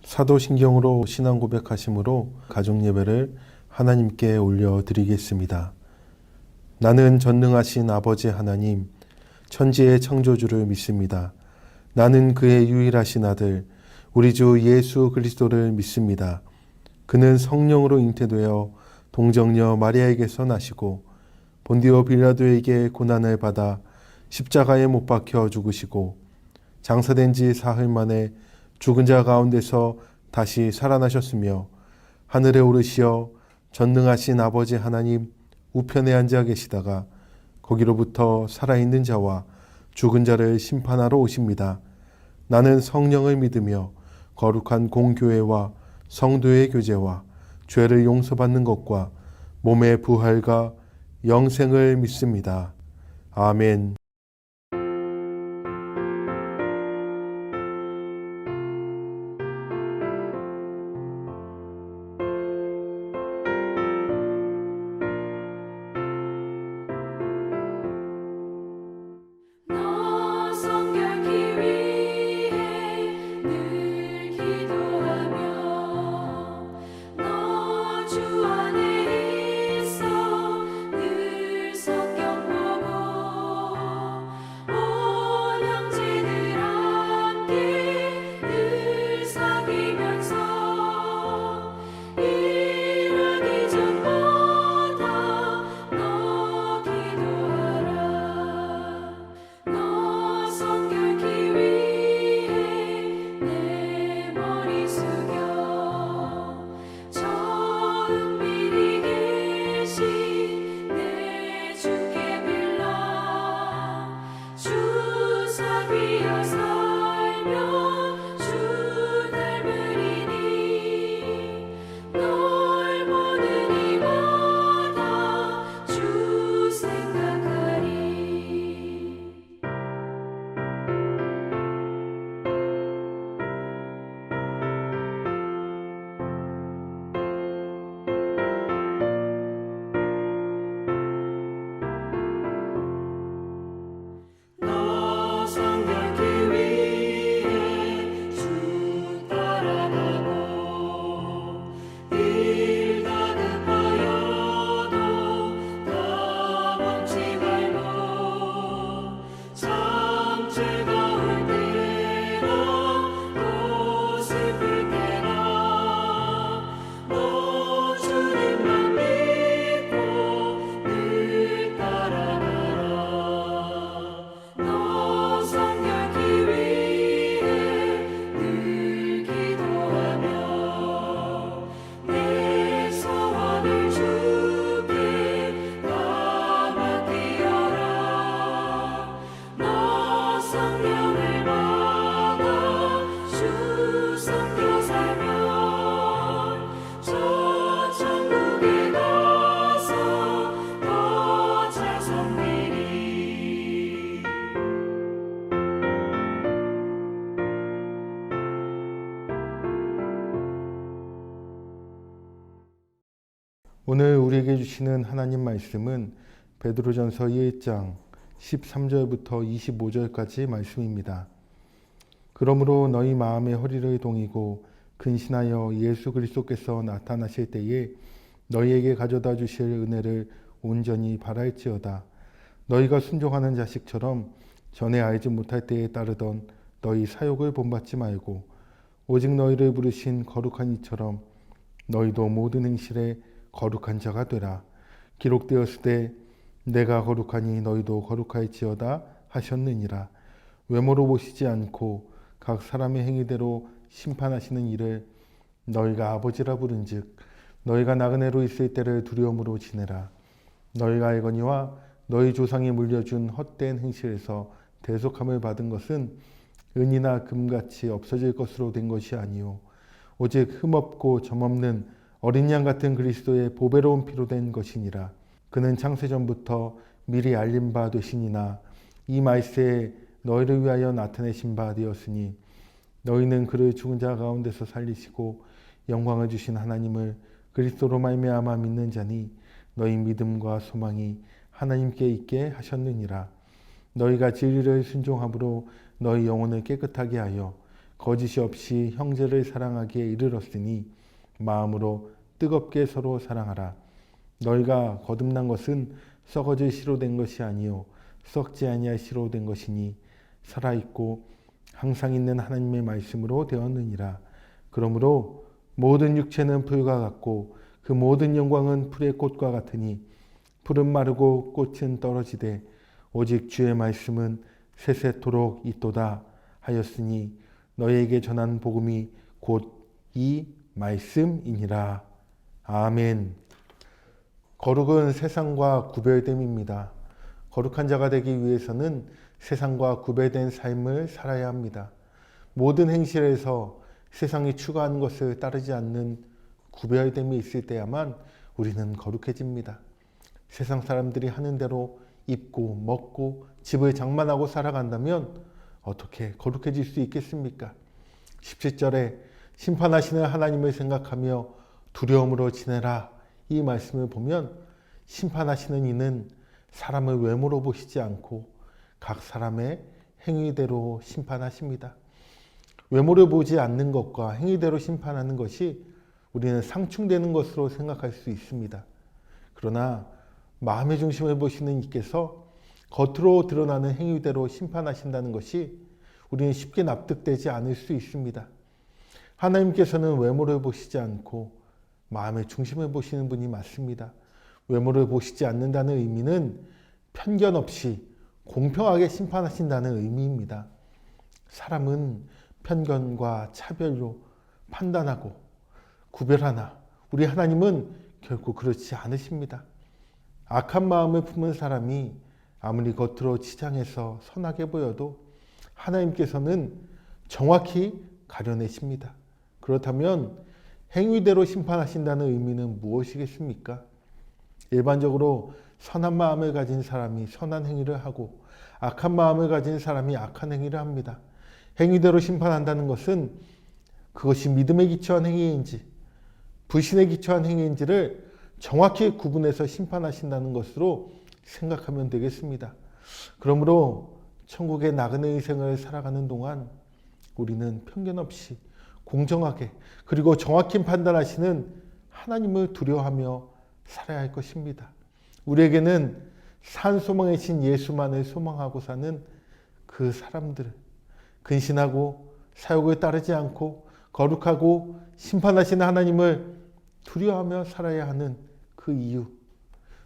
사도신경으로 신앙 고백하심으로 가족 예배를 하나님께 올려드리겠습니다. 나는 전능하신 아버지 하나님, 천지의 창조주를 믿습니다. 나는 그의 유일하신 아들, 우리 주 예수 그리스도를 믿습니다. 그는 성령으로 잉태되어 동정녀 마리아에게서 나시고 본디오 빌라도에게 고난을 받아 십자가에 못 박혀 죽으시고 장사된 지 사흘 만에 죽은 자 가운데서 다시 살아나셨으며 하늘에 오르시어 전능하신 아버지 하나님 우편에 앉아 계시다가 거기로부터 살아있는 자와 죽은 자를 심판하러 오십니다. 나는 성령을 믿으며 거룩한 공교회와 성도의 교제와 죄를 용서받는 것과 몸의 부활과 영생을 믿습니다. 아멘. 오늘 우리에게 주시는 하나님 말씀은 베드로전서 1장 13절부터 25절까지 말씀입니다. 그러므로 너희 마음의 허리를 동이고 근신하여 예수 그리스도께서 나타나실 때에 너희에게 가져다 주실 은혜를 온전히 바랄지어다. 너희가 순종하는 자식처럼 전에 알지 못할 때에 따르던 너희 사욕을 본받지 말고 오직 너희를 부르신 거룩한 이처럼 너희도 모든 행실에 거룩한 자가 되라. 기록되었으되 내가 거룩하니 너희도 거룩할지어다 하셨느니라. 외모로 보시지 않고 각 사람의 행위대로 심판하시는 이를 너희가 아버지라 부른즉 너희가 나그네로 있을 때를 두려움으로 지내라. 너희가 알거니와 너희 조상이 물려준 헛된 행실에서 대속함을 받은 것은 은이나 금같이 없어질 것으로 된 것이 아니요 오직 흠없고 점없는 어린 양 같은 그리스도의 보배로운 피로 된 것이니라. 그는 창세전부터 미리 알린 바 되시니나 이 말세에 너희를 위하여 나타내신 바 되었으니 너희는 그를 죽은 자 가운데서 살리시고 영광을 주신 하나님을 그리스도로 말미암아 믿는 자니 너희 믿음과 소망이 하나님께 있게 하셨느니라. 너희가 진리를 순종함으로 너희 영혼을 깨끗하게 하여 거짓이 없이 형제를 사랑하기에 이르렀으니 마음으로 뜨겁게 서로 사랑하라. 너희가 거듭난 것은 썩어질 씨로 된 것이 아니요 썩지 아니할 씨로 된 것이니 살아있고 항상 있는 하나님의 말씀으로 되었느니라. 그러므로 모든 육체는 풀과 같고 그 모든 영광은 풀의 꽃과 같으니 풀은 마르고 꽃은 떨어지되 오직 주의 말씀은 세세토록 있도다 하였으니 너희에게 전한 복음이 곧 이 말씀이니라. 아멘. 거룩은 세상과 구별됨입니다. 거룩한 자가 되기 위해서는 세상과 구별된 삶을 살아야 합니다. 모든 행실에서 세상이 추구하는 것을 따르지 않는 구별됨이 있을 때야만 우리는 거룩해집니다. 세상 사람들이 하는 대로 입고 먹고 집을 장만하고 살아간다면 어떻게 거룩해질 수 있겠습니까? 17절에 심판하시는 하나님을 생각하며 두려움으로 지내라 이 말씀을 보면 심판하시는 이는 사람을 외모로 보시지 않고 각 사람의 행위대로 심판하십니다. 외모를 보지 않는 것과 행위대로 심판하는 것이 우리는 상충되는 것으로 생각할 수 있습니다. 그러나 마음의 중심을 보시는 이께서 겉으로 드러나는 행위대로 심판하신다는 것이 우리는 쉽게 납득되지 않을 수 있습니다. 하나님께서는 외모를 보시지 않고 마음의 중심을 보시는 분이 맞습니다. 외모를 보시지 않는다는 의미는 편견 없이 공평하게 심판하신다는 의미입니다. 사람은 편견과 차별로 판단하고 구별하나 우리 하나님은 결코 그렇지 않으십니다. 악한 마음을 품은 사람이 아무리 겉으로 치장해서 선하게 보여도 하나님께서는 정확히 가려내십니다. 그렇다면 행위대로 심판하신다는 의미는 무엇이겠습니까? 일반적으로 선한 마음을 가진 사람이 선한 행위를 하고 악한 마음을 가진 사람이 악한 행위를 합니다. 행위대로 심판한다는 것은 그것이 믿음에 기초한 행위인지 불신에 기초한 행위인지를 정확히 구분해서 심판하신다는 것으로 생각하면 되겠습니다. 그러므로 천국의 나그네의 생을 살아가는 동안 우리는 편견 없이 공정하게 그리고 정확히 판단하시는 하나님을 두려워하며 살아야 할 것입니다. 우리에게는 산 소망이신 예수만을 소망하고 사는 그 사람들을 근신하고 사욕을 따르지 않고 거룩하고 심판하시는 하나님을 두려워하며 살아야 하는 그 이유,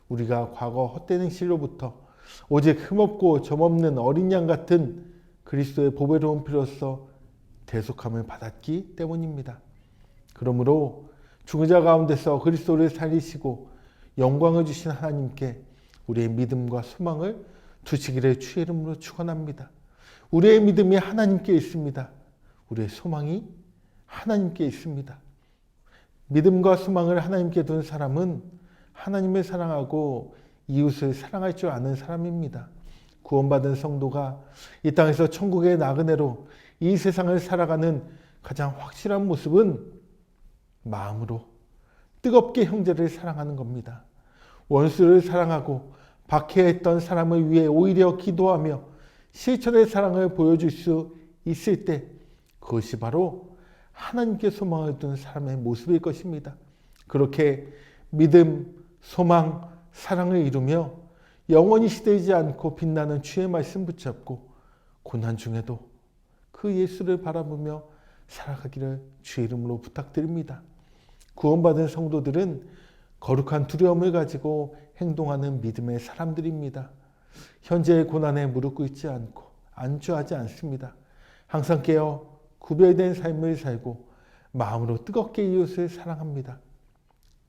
우리가 과거 헛된 행실로부터 오직 흠없고 점없는 어린 양 같은 그리스도의 보배로운 피로써 대속함을 받았기 때문입니다. 그러므로 죽은 자 가운데서 그리스도를 살리시고 영광을 주신 하나님께 우리의 믿음과 소망을 두시기를 주의 이름으로 축원합니다. 우리의 믿음이 하나님께 있습니다. 우리의 소망이 하나님께 있습니다. 믿음과 소망을 하나님께 둔 사람은 하나님을 사랑하고 이웃을 사랑할 줄 아는 사람입니다. 구원받은 성도가 이 땅에서 천국의 나그네로 이 세상을 살아가는 가장 확실한 모습은 마음으로 뜨겁게 형제를 사랑하는 겁니다. 원수를 사랑하고 박해했던 사람을 위해 오히려 기도하며 실천의 사랑을 보여줄 수 있을 때 그것이 바로 하나님께 소망을 둔 사람의 모습일 것입니다. 그렇게 믿음, 소망, 사랑을 이루며 영원히 시들지 않고 빛나는 주의 말씀 붙잡고 고난 중에도 그 예수를 바라보며 살아가기를 주의 이름으로 부탁드립니다. 구원받은 성도들은 거룩한 두려움을 가지고 행동하는 믿음의 사람들입니다. 현재의 고난에 무릎 꿇지 않고 안주하지 않습니다. 항상 깨어 구별된 삶을 살고 마음으로 뜨겁게 이웃을 사랑합니다.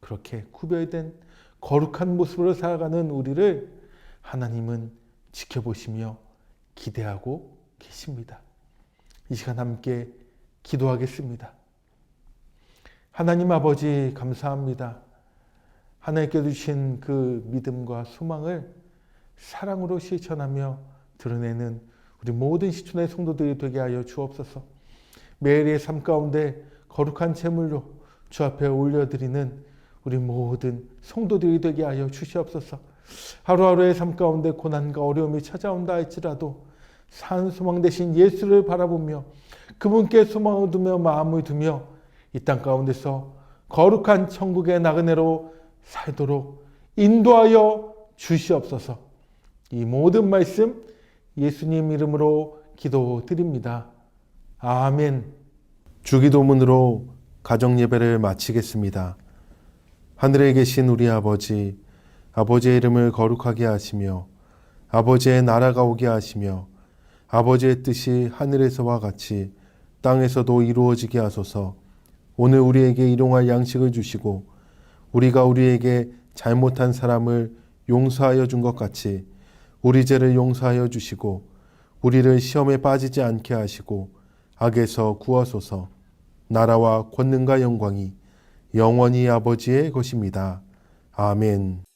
그렇게 구별된 거룩한 모습으로 살아가는 우리를 하나님은 지켜보시며 기대하고 계십니다. 이 시간 함께 기도하겠습니다. 하나님 아버지 감사합니다. 하나님께 주신 그 믿음과 소망을 사랑으로 실천하며 드러내는 우리 모든 시촌의 성도들이 되게 하여 주옵소서. 매일의 삶 가운데 거룩한 제물로 주 앞에 올려드리는 우리 모든 성도들이 되게 하여 주시옵소서. 하루하루의 삶 가운데 고난과 어려움이 찾아온다 할지라도 산 소망 되신 예수를 바라보며 그분께 소망을 두며 마음을 두며 이 땅 가운데서 거룩한 천국의 나그네로 살도록 인도하여 주시옵소서. 이 모든 말씀 예수님 이름으로 기도드립니다. 아멘. 주기도문으로 가정예배를 마치겠습니다. 하늘에 계신 우리 아버지, 아버지의 이름을 거룩하게 하시며 아버지의 나라가 오게 하시며 아버지의 뜻이 하늘에서와 같이 땅에서도 이루어지게 하소서. 오늘 우리에게 일용할 양식을 주시고 우리가 우리에게 잘못한 사람을 용서하여 준 것 같이 우리 죄를 용서하여 주시고 우리를 시험에 빠지지 않게 하시고 악에서 구하소서. 나라와 권능과 영광이 영원히 아버지의 것입니다. 아멘.